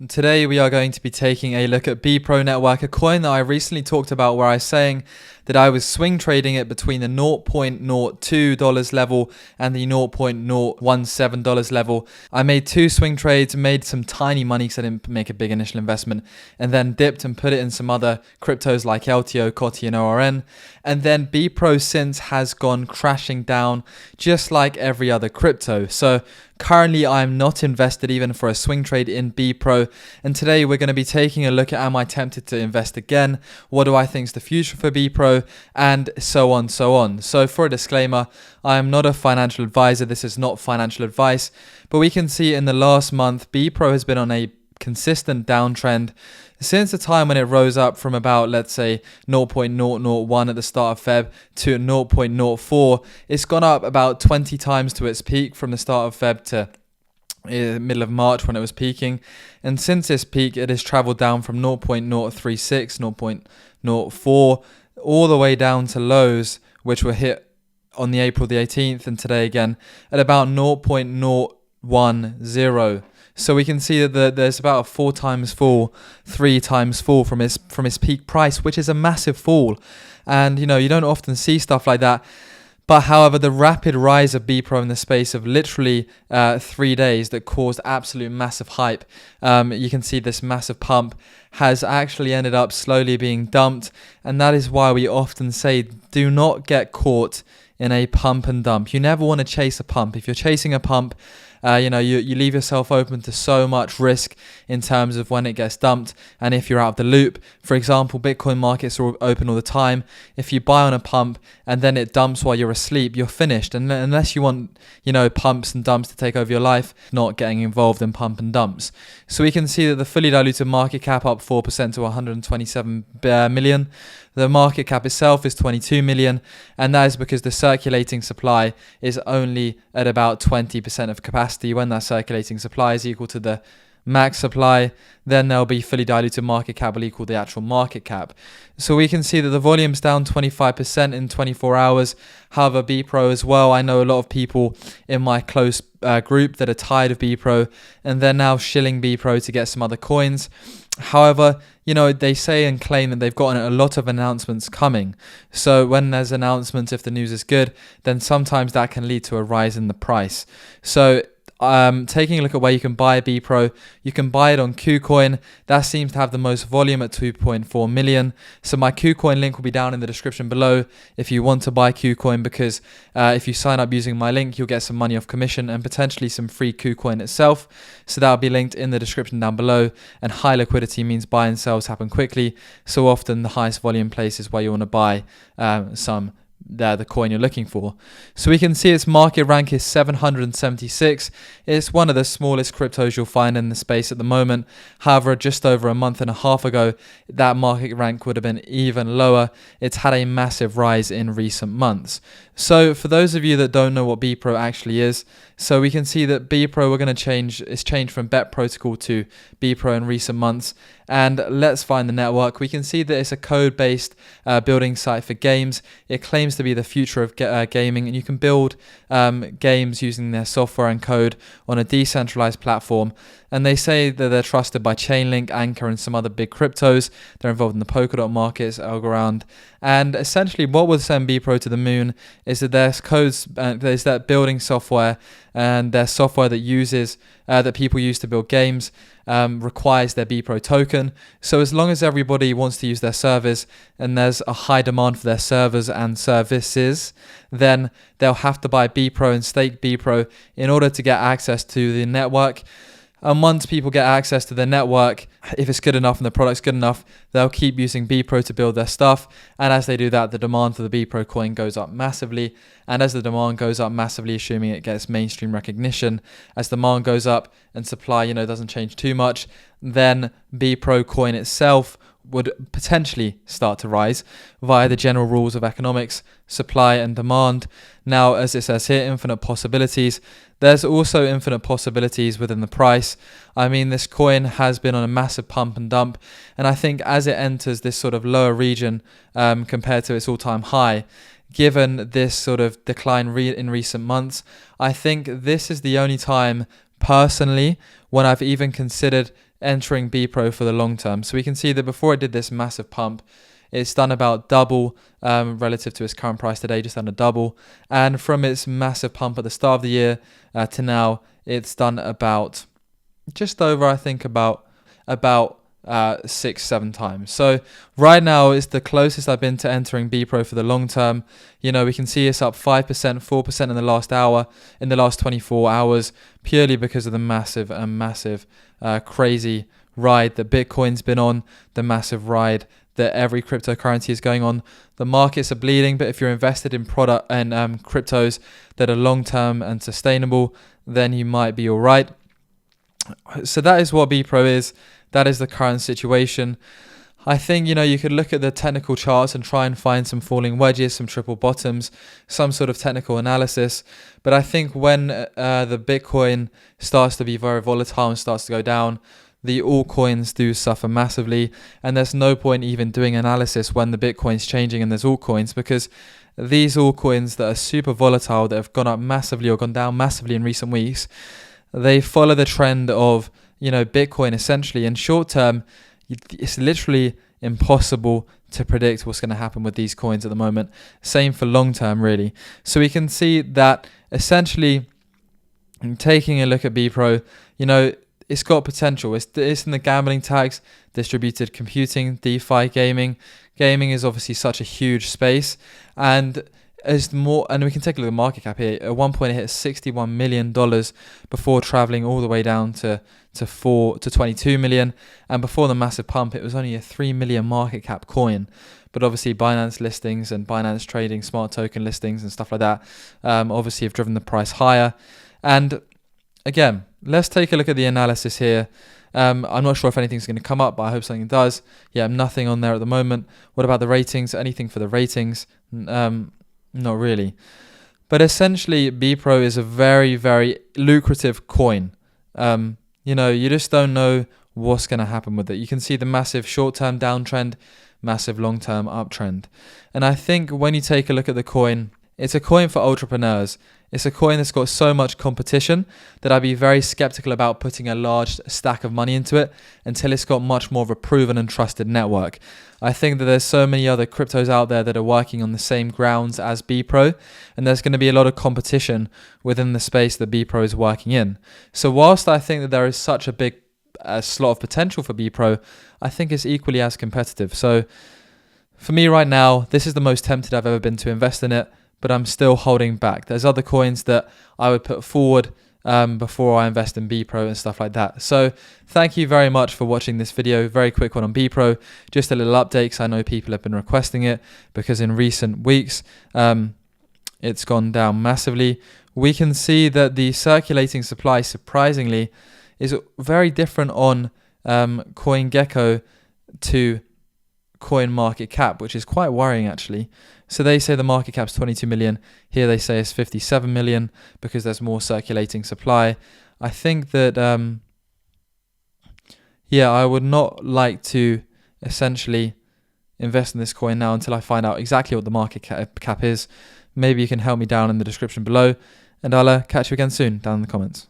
Today we are going to be taking a look at BEPRO Network, a coin that I recently talked about where I was saying that I was swing trading it between the $0.02 level and the $0.017 level. I made two swing trades, made some tiny money because I didn't make a big initial investment, and then dipped and put it in some other cryptos like LTO, COTI and ORN. And then BEPRO since has gone crashing down just like every other crypto. So currently, I'm not invested even for a swing trade in BEPRO, and today we're going to be taking a look at am I tempted to invest again, what do I think is the future for BEPRO, and so on. So for a disclaimer, I am not a financial advisor, this is not financial advice, but we can see in the last month, BEPRO has been on a consistent downtrend since the time when it rose up from about, let's say, 0.001 at the start of Feb to 0.04. It's gone up about 20 times to its peak from the start of Feb to middle of March when it was peaking. And since this peak, it has traveled down from 0.036, 0.04, all the way down to lows, which were hit on the April the 18th and today again at about 0.010. So we can see that there's about a 3 times fall from its peak price, which is a massive fall. And you don't often see stuff like that. But however, the rapid rise of BEPRO in the space of literally 3 days that caused absolute massive hype, you can see this massive pump has actually ended up slowly being dumped. And that is why we often say, do not get caught in a pump and dump. You never want to chase a pump. If you're chasing a pump, you leave yourself open to so much risk in terms of when it gets dumped and if you're out of the loop. For example, Bitcoin markets are open all the time. If you buy on a pump and then it dumps while you're asleep, you're finished. And unless you want, pumps and dumps to take over your life, not getting involved in pump and dumps. So we can see that the fully diluted market cap up 4% to 127 million. The market cap itself is 22 million, and that is because the circulating supply is only at about 20% of capacity. When that circulating supply is equal to the max supply, then there'll be fully diluted market cap will equal the actual market cap. So we can see that the volume's down 25% in 24 hours. However, BEPRO as well, I know a lot of people in my close group that are tired of BEPRO and they're now shilling BEPRO to get some other coins. However, they say and claim that they've gotten a lot of announcements coming. So when there's announcements, if the news is good, then sometimes that can lead to a rise in the price. So taking a look at where you can buy BEPRO, you can buy it on KuCoin. That seems to have the most volume at 2.4 million. So my KuCoin link will be down in the description below if you want to buy KuCoin, because if you sign up using my link, you'll get some money off commission and potentially some free KuCoin itself. So that'll be linked in the description down below. And high liquidity means buy and sells happen quickly. So often the highest volume places where you want to buy the coin you're looking for. So we can see its market rank is 776. It's one of the smallest cryptos you'll find in the space at the moment. However, just over a month and a half ago, that market rank would have been even lower. It's had a massive rise in recent months. So for those of you that don't know what BEPRO actually is, so we can see that BEPRO, it's changed from BEP protocol to BEPRO in recent months. And let's find the network. We can see that it's a code-based building site for games. It claims to be the future of gaming, and you can build games using their software and code on a decentralized platform. And they say that they're trusted by Chainlink, Anchor, and some other big cryptos. They're involved in the Polkadot markets, Algorand. And essentially what will send BEPRO to the moon is that there's codes, there's that building software, and their software that uses that people use to build games requires their BEPRO token. So as long as everybody wants to use their servers and there's a high demand for their servers and services, then they'll have to buy BEPRO and stake BEPRO in order to get access to the network. And once people get access to the network, if it's good enough and the product's good enough, they'll keep using BEPRO to build their stuff. And as they do that, the demand for the BEPRO coin goes up massively. And as the demand goes up massively, assuming it gets mainstream recognition, as demand goes up and supply, doesn't change too much, then BEPRO coin itself would potentially start to rise via the general rules of economics, supply and demand. Now, as it says here, infinite possibilities. There's also infinite possibilities within the price. I mean, this coin has been on a massive pump and dump, and I think as it enters this sort of lower region compared to its all-time high, given this sort of decline in recent months, I think this is the only time personally when I've even considered entering BEPRO for the long term. So we can see that before it did this massive pump, it's done about double relative to its current price today, just under double. And from its massive pump at the start of the year to now, it's done about just over, I think, about 6-7 times. So right now it's the closest I've been to entering BEPRO for the long term. You know, we can see it's up 5%, 4% in the last hour, in the last 24 hours, purely because of the massive crazy ride that Bitcoin's been on, the massive ride that every cryptocurrency is going on. The markets are bleeding, but if you're invested in product and cryptos that are long term and sustainable, then you might be all right. So that is what BEPRO is. That is the current situation. I think, you know, you could look at the technical charts and try and find some falling wedges, some triple bottoms, some sort of technical analysis. But I think when the Bitcoin starts to be very volatile and starts to go down, the altcoins do suffer massively. And there's no point even doing analysis when the Bitcoin's changing and there's altcoins, because these altcoins that are super volatile, that have gone up massively or gone down massively in recent weeks, they follow the trend of, you know, Bitcoin essentially. In short term, it's literally impossible to predict what's going to happen with these coins at the moment. Same for long term, really. So we can see that essentially, taking a look at BEPRO, you know, it's got potential. It's in the gambling tags, distributed computing, DeFi, gaming. Gaming is obviously such a huge space, and as more, and we can take a look at the market cap here. At one point, it hit $61 million before traveling all the way down to 22 million. And before the massive pump, it was only a 3 million market cap coin. But obviously, Binance listings and Binance trading, smart token listings and stuff like that, obviously have driven the price higher. And again, let's take a look at the analysis here. I'm not sure if anything's going to come up, but I hope something does. Yeah, nothing on there at the moment. What about the ratings? Anything for the ratings? Not really. But essentially, BEPRO is a very, very lucrative coin. You know, you just don't know what's going to happen with it. You can see the massive short-term downtrend, massive long-term uptrend. And I think when you take a look at the coin, it's a coin for entrepreneurs. It's a coin that's got so much competition that I'd be very skeptical about putting a large stack of money into it until it's got much more of a proven and trusted network. I think that there's so many other cryptos out there that are working on the same grounds as BEPRO, and there's going to be a lot of competition within the space that BEPRO is working in. So whilst I think that there is such a big slot of potential for BEPRO, I think it's equally as competitive. So for me right now, this is the most tempted I've ever been to invest in it, but I'm still holding back. There's other coins that I would put forward before I invest in BEPRO and stuff like that. So thank you very much for watching this video. Very quick one on BEPRO. Just a little update, because I know people have been requesting it, because in recent weeks it's gone down massively. We can see that the circulating supply, surprisingly, is very different on CoinGecko to coin market cap, which is quite worrying actually. So they say the market cap's 22 million. Here they say it's 57 million because there's more circulating supply. I think that I would not like to essentially invest in this coin now until I find out exactly what the market cap is. Maybe you can help me down in the description below, and I'll catch you again soon down in the comments.